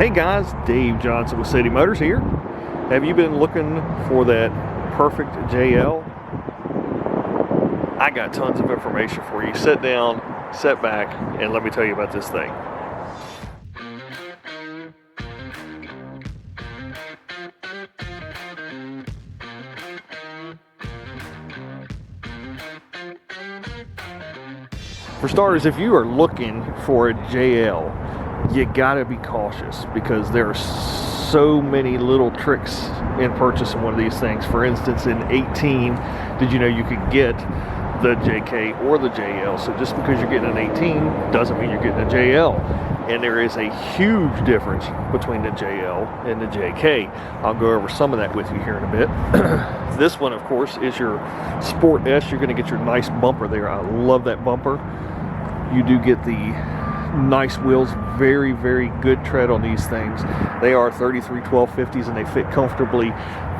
Hey guys, Dave Johnson with City Motors here. Have you been looking for that perfect JL? I got tons of information for you. Sit down, sit back, and let me tell you about this thing. For starters, if you are looking for a JL, you gotta be cautious because there are so many little tricks in purchasing one of these things. For instance, in 18, did you know you could get the JK or the JL? So just because you're getting an 18 doesn't mean you're getting a JL. And there is a huge difference between the JL and the JK. I'll go over some of that with you here in a bit. This one, of course, is your Sport S. You're gonna get your nice bumper there. I love that bumper. You do get the nice wheels, very, very good tread on these things. They are 33 1250s and they fit comfortably.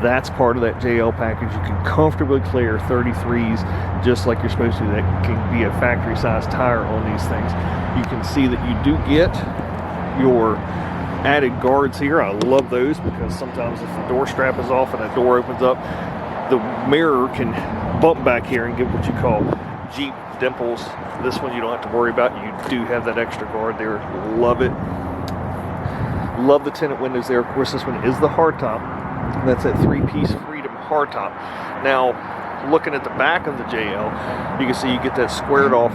That's part of that JL package. You can comfortably clear 33s just like you're supposed to. That can be a factory size tire on these things. You can see that you do get your added guards here. I love those because sometimes if the door strap is off and that door opens up, the mirror can bump back here and get what you call Jeep dimples. This one you don't have to worry about. You do have that extra guard there. Love it. Love the tinted windows there. Of course, this one is the hardtop. That's that three-piece Freedom hardtop. Now, looking at the back of the JL, you can see you get that squared off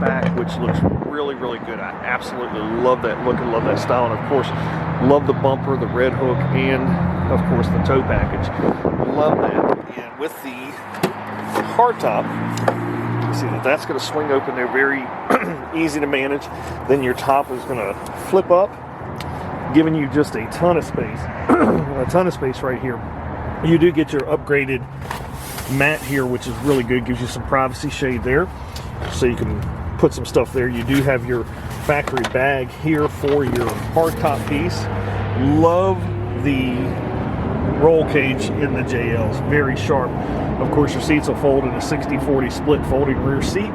back, which looks really, really good. I absolutely love that look and love that style. And of course, love the bumper, the red hook, and of course the tow package. Love that. And with the hardtop, see that that's going to swing open there, very easy to manage. Then your top is going to flip up, giving you just a ton of space. A ton of space right here. You do get your upgraded mat here, which is really good. Gives you some privacy shade there, so you can put some stuff there. You do have your factory bag here for your hardtop piece. Love the roll cage in the JLs, very sharp. Of course, your seats will fold in a 60-40 split folding rear seat.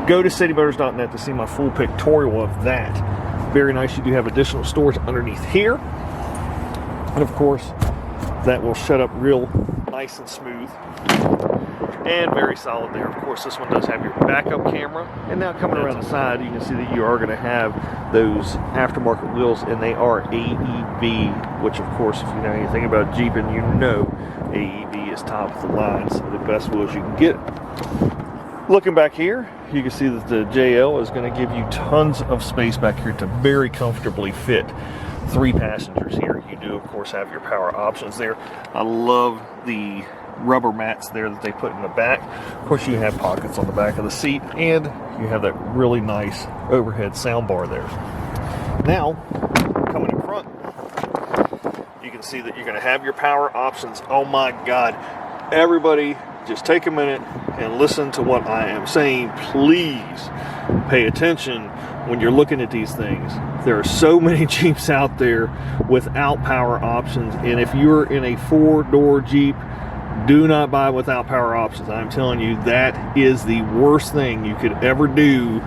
Go to citymotors.net to see my full pictorial of that. Very nice. You do have additional storage underneath here. And of course, that will shut up real nice and smooth. And very solid there. Of course, this one does have your backup camera. And now coming around the side, you can see that you are going to have those aftermarket wheels, and they are AEB, which of course, if you know anything about Jeep, and you know AEB is top of the line, so the best wheels you can get. Looking back here, you can see that the JL is going to give you tons of space back here to very comfortably fit 3 passengers here. You do, of course, have your power options there. I love the rubber mats there that they put in the back. Of course, you have pockets on the back of the seat, and you have that really nice overhead sound bar there. Now, coming in front, you can see that you're going to have your power options. Oh my God. Everybody, just take a minute and listen to what I am saying. Please pay attention when you're looking at these things. There are so many Jeeps out there without power options, and if you're in a 4-door Jeep, do not buy without power options. I'm telling you, that is the worst thing you could ever do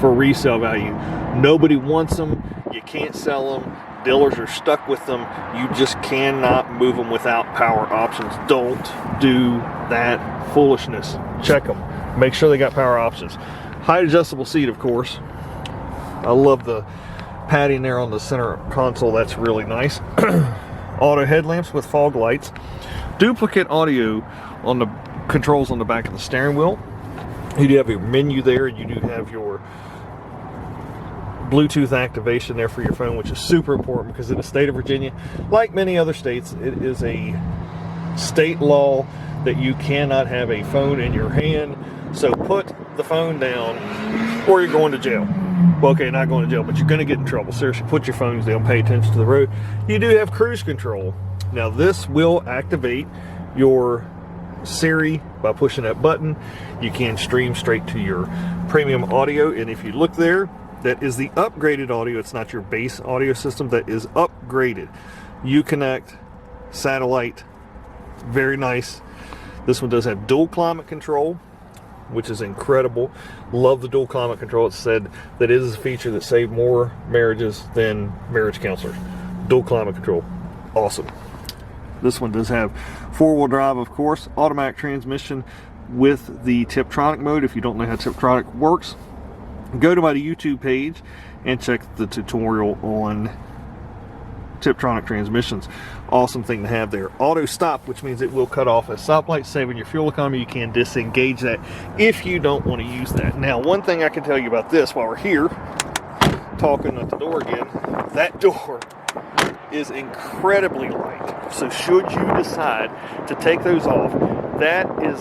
for resale value. Nobody wants them. You can't sell them. Dealers are stuck with them. You just cannot move them without power options. Don't do that foolishness. Check them. Make sure they got power options. Height adjustable seat, of course. I love the padding there on the center console. That's really nice. Auto headlamps with fog lights. Duplicate audio on the controls on the back of the steering wheel. You do have your menu there. You do have your Bluetooth activation there for your phone, which is super important because in the state of Virginia, like many other states, it is a state law that you cannot have a phone in your hand. So put the phone down or you're going to jail. Well, okay, not going to jail, but you're going to get in trouble. Seriously, put your phones down, pay attention to the road. You do have cruise control. Now this will activate your Siri by pushing that button. You can stream straight to your premium audio, and if you look there, that is the upgraded audio. It's not your base audio system. That is upgraded. Uconnect, satellite, very nice. This one does have dual climate control, which is incredible. Love the dual climate control. It's said that it is a feature that saved more marriages than marriage counselors. Dual climate control. Awesome. This one does have four-wheel drive, of course, automatic transmission with the Tiptronic mode. If you don't know how Tiptronic works, go to my YouTube page and check the tutorial on Tiptronic transmissions. Awesome thing to have there. Auto stop, which means it will cut off at stoplights, saving your fuel economy. You can disengage that if you don't want to use that. Now, one thing I can tell you about this while we're here talking at the door again, that door is incredibly light. So should you decide to take those off, that is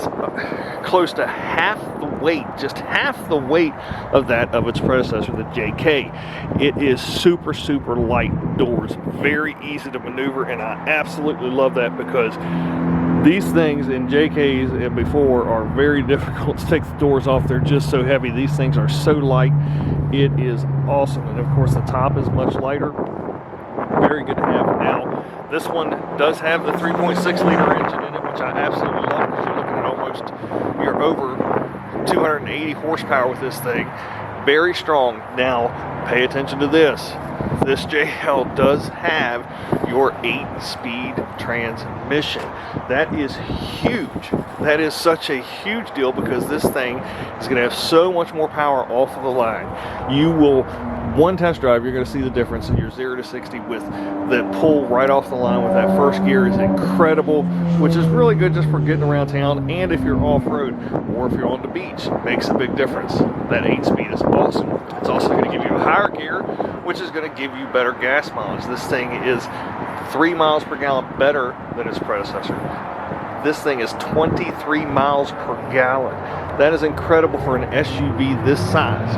close to half the weight, just half the weight of that of its predecessor, the JK. It is super, super light doors, very easy to maneuver, and I absolutely love that because these things in JKs and before are very difficult to take the doors off. They're just so heavy. These things are so light. It is awesome. And of course the top is much lighter. Very good to have. Now, this one does have the 3.6 liter engine in it, which I absolutely love because you're looking at almost, you're over 280 horsepower with this thing. Very strong. Now, pay attention to this. This JL does have your 8-speed transmission. That is huge. That is such a huge deal because this thing is going to have so much more power off of the line. You will, one test drive, you're going to see the difference in your 0 to 60 with the pull right off the line with that first gear is incredible, which is really good just for getting around town and if you're off-road or if you're on the beach. Makes a big difference. That 8-speed is awesome. It's also going to give you a higher gear, which is going to give you better gas mileage. This thing is 3 miles per gallon better than its predecessor. This thing is 23 miles per gallon. That is incredible for an SUV this size.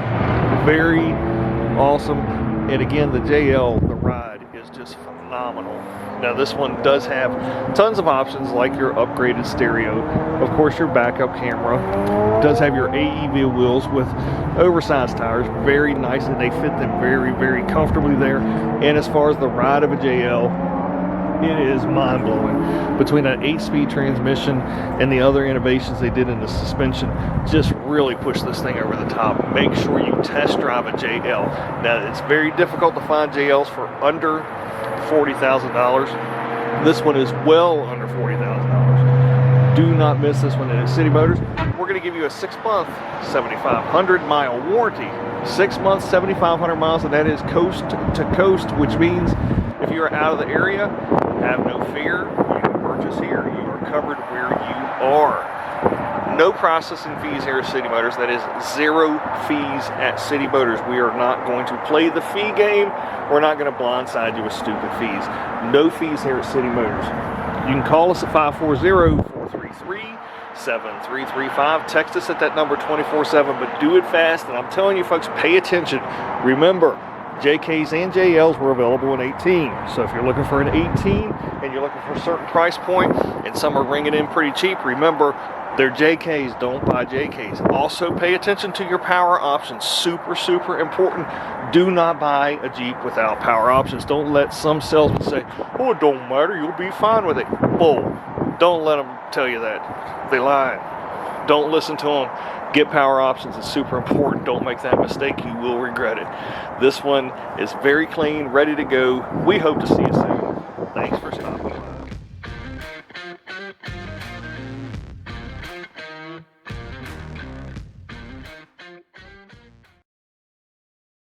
Very awesome. And again, the JL, the ride is just phenomenal. Now this one does have tons of options like your upgraded stereo, of course your backup camera, does have your AEV wheels with oversized tires, very nice, and they fit them very, very comfortably there. And as far as the ride of a JL, it is mind-blowing. Between that 8-speed transmission and the other innovations they did in the suspension, just really push this thing over the top. Make sure you test drive a JL. Now, it's very difficult to find JLs for under $40,000. This one is well under $40,000. Do not miss this one at City Motors. We're going to give you a 6-month, 7,500-mile warranty. 6 months, 7,500 miles, and that is coast to coast, which means if you're out of the area, have no fear. You can purchase here. You are covered where you are. No processing fees here at City Motors. That is 0 fees at City Motors. We are not going to play the fee game. We're not going to blindside you with stupid fees. No fees here at City Motors. You can call us at 540-433-7335. Text us at that number 24/7, but do it fast. And I'm telling you folks, pay attention. Remember, JKs and JLs were available in 18. So if you're looking for an 18 and you're looking for a certain price point and some are ringing in pretty cheap, remember, they're JKs, don't buy JKs. Also pay attention to your power options. Super, super important. Do not buy a Jeep without power options. Don't let some salesman say, oh, it don't matter, you'll be fine with it. Bull. Don't let them tell you that. They lie. Don't listen to them. Get power options. It's super important. Don't make that mistake. You will regret it. This one is very clean, ready to go. We hope to see you soon. Thanks for seeing.